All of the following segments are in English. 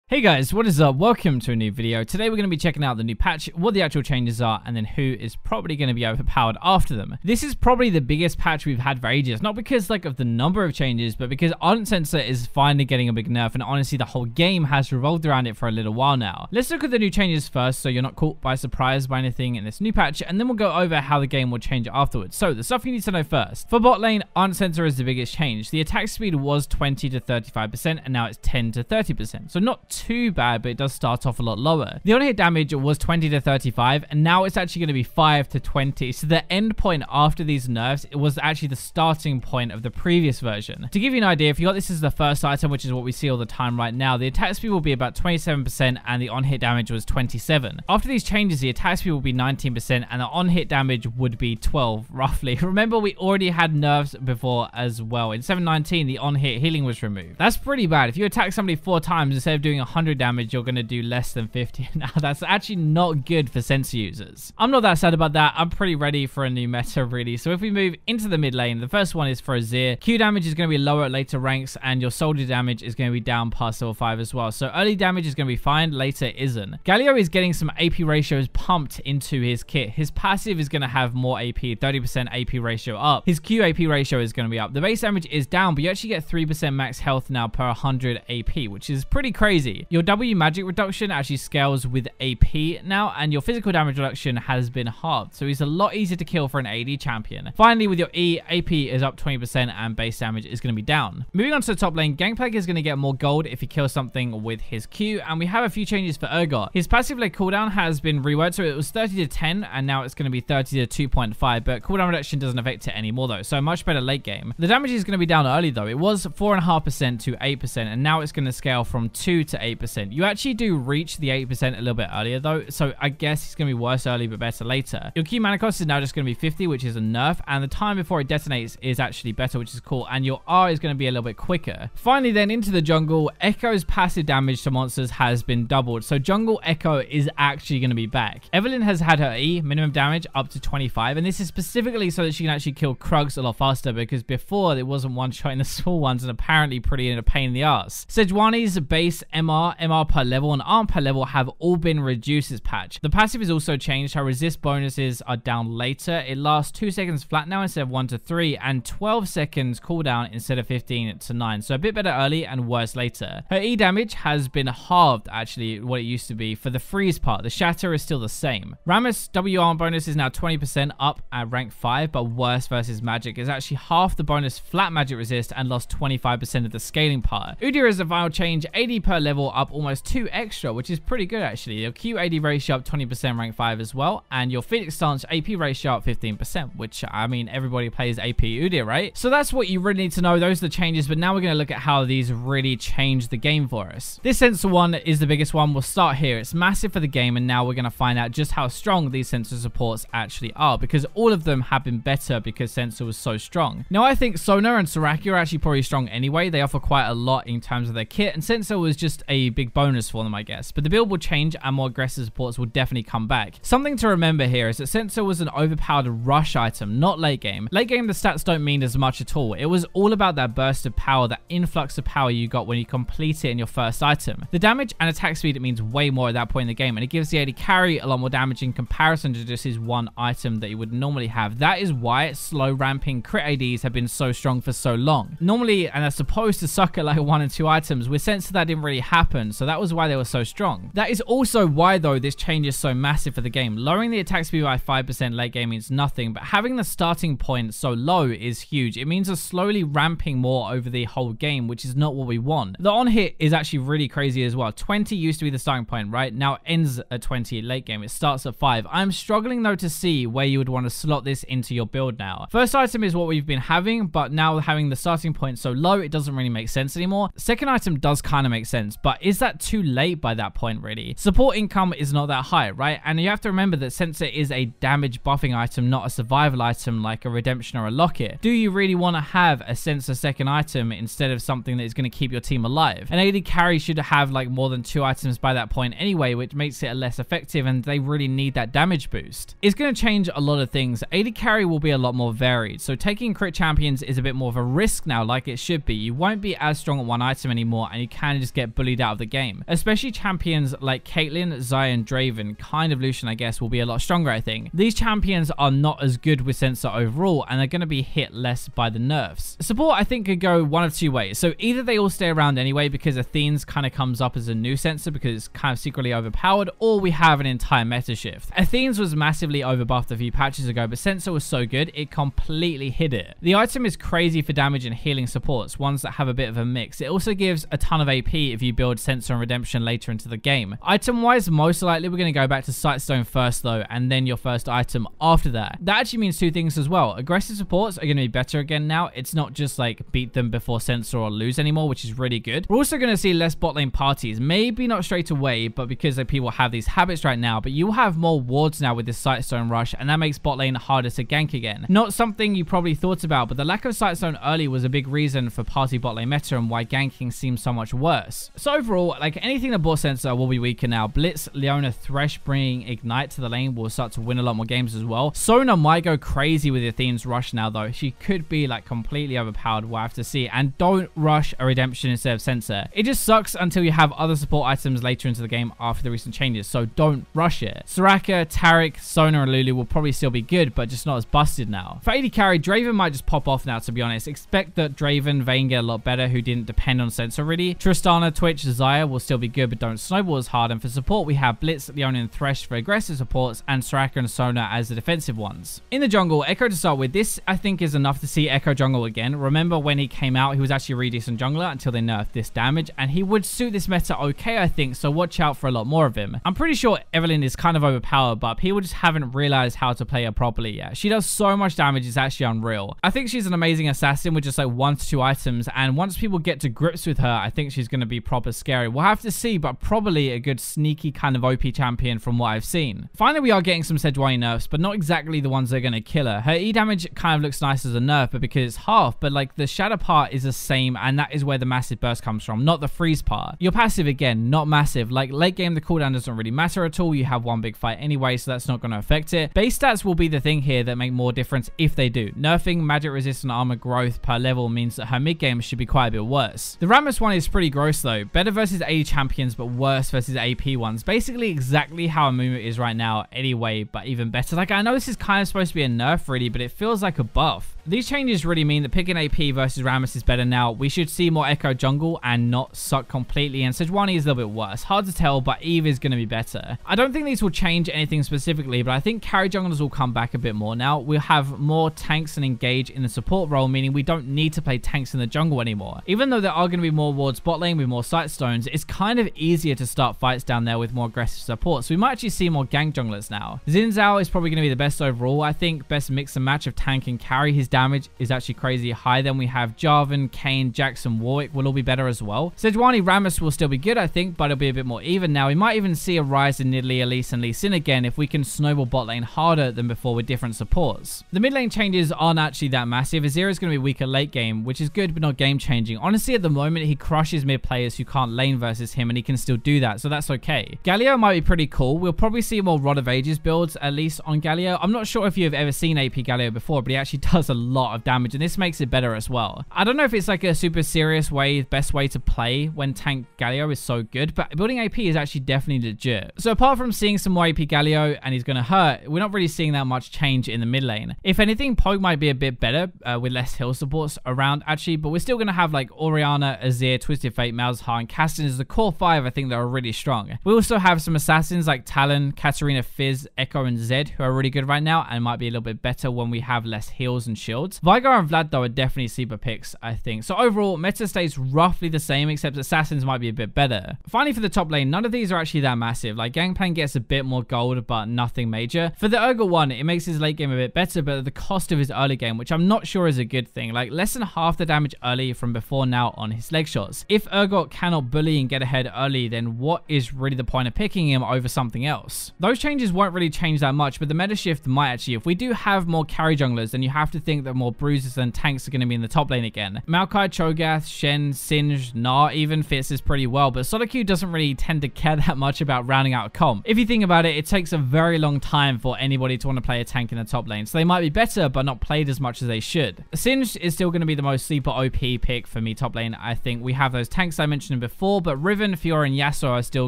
Hey guys, what is up? Welcome to a new video. Today we're going to be checking out the new patch, what the actual changes are, and then who is probably going to be overpowered after them. This is probably the biggest patch we've had for ages, not because of the number of changes, but because Ardent Censer is finally getting a big nerf, and honestly the whole game has revolved around it for a little while now. Let's look at the new changes first, so you're not caught by surprise by anything in this new patch, and then we'll go over how the game will change afterwards. So the stuff you need to know first. For bot lane, Ardent Censer is the biggest change. The attack speed was 20 to 35%, and now it's 10 to 30%. So not too bad, but it does start off a lot lower. The on-hit damage was 20 to 35, and now it's actually going to be 5 to 20. So the end point after these nerfs, it was actually the starting point of the previous version. To give you an idea, if you got this as the first item, which is what we see all the time right now, the attack speed will be about 27%, and the on-hit damage was 27. After these changes, the attack speed will be 19%, and the on-hit damage would be 12, roughly. Remember, we already had nerfs before as well. In 7.19, the on-hit healing was removed. That's pretty bad. If you attack somebody 4 times, instead of doing 100 damage, you're going to do less than 50. Now, that's actually not good for Censer users. I'm not that sad about that. I'm pretty ready for a new meta, really. So if we move into the mid lane, the first one is for Azir. Q damage is going to be lower at later ranks, and your soldier damage is going to be down past level 5 as well. So early damage is going to be fine, later isn't. Galio is getting some AP ratios pumped into his kit. His passive is going to have more AP, 30% AP ratio up. His Q AP ratio is going to be up. The base damage is down, but you actually get 3% max health now per 100 AP, which is pretty crazy. Your W magic reduction actually scales with AP now, and your physical damage reduction has been halved, so he's a lot easier to kill for an AD champion. Finally, with your E, AP is up 20% and base damage is going to be down. Moving on to the top lane, Gangplank is going to get more gold if he kills something with his Q, and we have a few changes for Urgot. His passive leg cooldown has been reworked, so it was 30 to 10 and now it's going to be 30 to 2.5, but cooldown reduction doesn't affect it anymore though, so much better late game. The damage is going to be down early though. It was 4.5% to 8%, and now it's going to scale from 2 to 8%. You actually do reach the 8% a little bit earlier though, so I guess it's going to be worse early but better later. Your key mana cost is now just going to be 50, which is a nerf, and the time before it detonates is actually better, which is cool, and your R is going to be a little bit quicker. Finally then, into the jungle, Ekko's passive damage to monsters has been doubled, so jungle Ekko is actually going to be back. Evelynn has had her E, minimum damage, up to 25, and this is specifically so that she can actually kill Krugs a lot faster, because before it wasn't one-shotting the small ones and apparently pretty in a pain in the ass. Sejuani's base MR per level, and ARM per level have all been reduced this patch. The passive is also changed. Her resist bonuses are down later. It lasts 2 seconds flat now instead of 1 to 3, and 12 seconds cooldown instead of 15 to 9. So a bit better early and worse later. Her E damage has been halved, actually, what it used to be. For the freeze part, the shatter is still the same. Rammus W arm bonus is now 20% up at rank 5, but worse versus magic. Is actually half the bonus flat magic resist and lost 25% of the scaling part. Udyr is a final change, 80 per level, up almost 2 extra, which is pretty good actually. Your Q80 ratio up 20% rank 5 as well, and your Phoenix stance AP ratio up 15%, which I mean everybody plays AP Udyr, right? So that's what you really need to know. Those are the changes, but now we're going to look at how these really change the game for us. This Censer one is the biggest one. We'll start here. It's massive for the game, and now we're going to find out just how strong these Censer supports actually are, because all of them have been better because Censer was so strong. Now I think Sona and Soraki are actually probably strong anyway. They offer quite a lot in terms of their kit, and Censer was just a big bonus for them, I guess. But the build will change and more aggressive supports will definitely come back. Something to remember here is that Censer was an overpowered rush item, not late game. Late game, the stats don't mean as much at all. It was all about that burst of power, that influx of power you got when you complete it in your first item. The damage and attack speed, it means way more at that point in the game, and it gives the AD carry a lot more damage in comparison to just his one item that you would normally have. That is why slow ramping crit ADs have been so strong for so long. Normally, and they're supposed to suck at like 1 and 2 items, with Censer that didn't really happen, so that was why they were so strong. That is also why though this change is so massive for the game. Lowering the attack speed by 5% late game means nothing, but having the starting point so low is huge. It means a slowly ramping more over the whole game, which is not what we want. The on hit is actually really crazy as well. 20 used to be the starting point, right? Now it ends at 20 late game. It starts at 5. I'm struggling though to see where you would want to slot this into your build now. First item is what we've been having, but now having the starting point so low, it doesn't really make sense anymore. Second item does kind of make sense, but is that too late by that point really? Support income is not that high, right? And you have to remember that Censer is a damage buffing item, not a survival item like a redemption or a locket. Do you really want to have a Censer second item instead of something that is going to keep your team alive? An AD carry should have like more than 2 items by that point anyway, which makes it less effective, and they really need that damage boost. It's going to change a lot of things. AD carry will be a lot more varied, so taking crit champions is a bit more of a risk now, like it should be. You won't be as strong at one item anymore, and you can just get bullied speed out of the game. Especially champions like Caitlyn, Xayah, and Draven, kind of Lucian I guess, will be a lot stronger I think. These champions are not as good with Censer overall, and they're going to be hit less by the nerfs. Support I think could go one of two ways. So either they all stay around anyway because Athene's kind of comes up as a new Censer because it's kind of secretly overpowered, or we have an entire meta shift. Athene's was massively overbuffed a few patches ago, but Censer was so good it completely hid it. The item is crazy for damage and healing supports, ones that have a bit of a mix. It also gives a ton of AP if you build Censer and Redemption later into the game. Item wise, most likely we're going to go back to Sightstone first though, and then your first item after that. That actually means two things as well. Aggressive supports are going to be better again now. It's not just like beat them before Censer or lose anymore, which is really good. We're also going to see less bot lane parties, maybe not straight away, but because people have these habits right now, but you have more wards now with this Sightstone rush, and that makes bot lane harder to gank again. Not something you probably thought about, but the lack of Sightstone early was a big reason for party bot lane meta and why ganking seems so much worse. So overall, like anything that bought Censer will be weaker now. Blitz, Leona, Thresh bringing Ignite to the lane will start to win a lot more games as well. Sona might go crazy with Athene's rush now though. She could be like completely overpowered, we'll have to see. And don't rush a Redemption instead of Censer. It just sucks until you have other support items later into the game after the recent changes, so don't rush it. Soraka, Taric, Sona, and Lulu will probably still be good, but just not as busted now. For AD carry, Draven might just pop off now, to be honest. Expect that Draven, Vayne get a lot better, who didn't depend on Censer really. Tristana, Twitch, Xayah will still be good, but don't snowball as hard. And for support, we have Blitz, Leona, and Thresh for aggressive supports, and Soraka and Sona as the defensive ones. In the jungle, Ekko to start with. This, I think, is enough to see Ekko Jungle again. Remember when he came out, he was actually a really decent jungler until they nerfed this damage, and he would suit this meta okay, I think, so watch out for a lot more of him. I'm pretty sure Evelynn is kind of overpowered, but people just haven't realized how to play her properly yet. She does so much damage, it's actually unreal. I think she's an amazing assassin with just like 1 to 2 items, and once people get to grips with her, I think she's going to be proper scary. We'll have to see, but probably a good sneaky kind of OP champion from what I've seen. Finally, we are getting some Sejuani nerfs, but not exactly the ones that are going to kill her. Her E damage kind of looks nice as a nerf, but because it's half, but like the shadow part is the same, and that is where the massive burst comes from, not the freeze part. Your passive, again, not massive. Like late game, the cooldown doesn't really matter at all. You have one big fight anyway, so that's not going to affect it. Base stats will be the thing here that make more difference if they do. Nerfing magic resistant armor growth per level means that her mid game should be quite a bit worse. The Rammus one is pretty gross though. Better versus AD champions, but worse versus AP ones. Basically exactly how Amumu is right now anyway, but even better. Like, I know this is kind of supposed to be a nerf really, but it feels like a buff. These changes really mean that picking AP versus Rammus is better now. We should see more Ekko Jungle and not suck completely, and Sejuani is a little bit worse. Hard to tell, but Eve is going to be better. I don't think these will change anything specifically, but I think carry junglers will come back a bit more now. We'll have more tanks and engage in the support role, meaning we don't need to play tanks in the jungle anymore. Even though there are going to be more wards bot lane with more Sightstones, it's kind of easier to start fights down there with more aggressive support, so we might actually see more gank junglers now. Xin Zhao is probably going to be the best overall. I think best mix and match of tank and carry. His damage is actually crazy high. Then we have Jarvan, Kayn, Jackson, Warwick will all be better as well. Sejuani, Rammus will still be good, I think, but it'll be a bit more even now. We might even see a rise in Nidalee, Elise, and Lee Sin again if we can snowball bot lane harder than before with different supports. The mid lane changes aren't actually that massive. Azir is going to be weaker late game, which is good but not game changing. Honestly, at the moment, he crushes mid players who can't lane versus him, and he can still do that, so that's okay. Galio might be pretty cool. We'll probably see more Rod of Ages builds, at least on Galio. I'm not sure if you've ever seen AP Galio before, but he actually does a lot of damage, and this makes it better as well. I don't know if it's like a super serious way, best way to play when tank Galio is so good, but building AP is actually definitely legit. So apart from seeing some more AP Galio and he's going to hurt, we're not really seeing that much change in the mid lane. If anything, Poke might be a bit better with less heal supports around actually, but we're still going to have like Orianna, Azir, Twisted Fate, Malzahar, and Kassadin as the core 5, I think, that are really strong. We also have some assassins like Talon, Katarina, Fizz, Ekko, and Zed who are really good right now and might be a little bit better when we have less heals and shields. Veigar and Vlad though are definitely sleeper picks, I think. So overall, meta stays roughly the same, except assassins might be a bit better. Finally, for the top lane, none of these are actually that massive. Like Gangplank gets a bit more gold, but nothing major. For the Urgot one, it makes his late game a bit better, but at the cost of his early game, which I'm not sure is a good thing. Like less than half the damage early from before now on his leg shots. If Urgot cannot bully and get ahead early, then what is really the point of picking him over something else? Those changes won't really change that much, but the meta shift might actually. If we do have more carry junglers, then you have to think think that more bruisers than tanks are going to be in the top lane again. Maokai, Cho'Gath, Shen, Singed, Gnar even fits this pretty well, but solo queue doesn't really tend to care that much about rounding out a comp. If you think about it, it takes a very long time for anybody to want to play a tank in the top lane, so they might be better but not played as much as they should. Singed is still going to be the most super OP pick for me top lane. I think we have those tanks I mentioned before, but Riven, Fiora, and Yasuo are still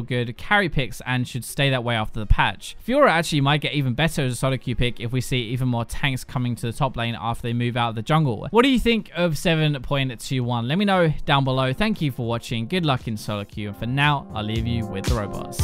good carry picks and should stay that way after the patch. Fiora actually might get even better as a solo queue pick if we see even more tanks coming to the top lane after they move out of the jungle. What do you think of 7.21? Let me know down below. Thank you for watching. Good luck in solo queue, and for now, I'll leave you with the robots.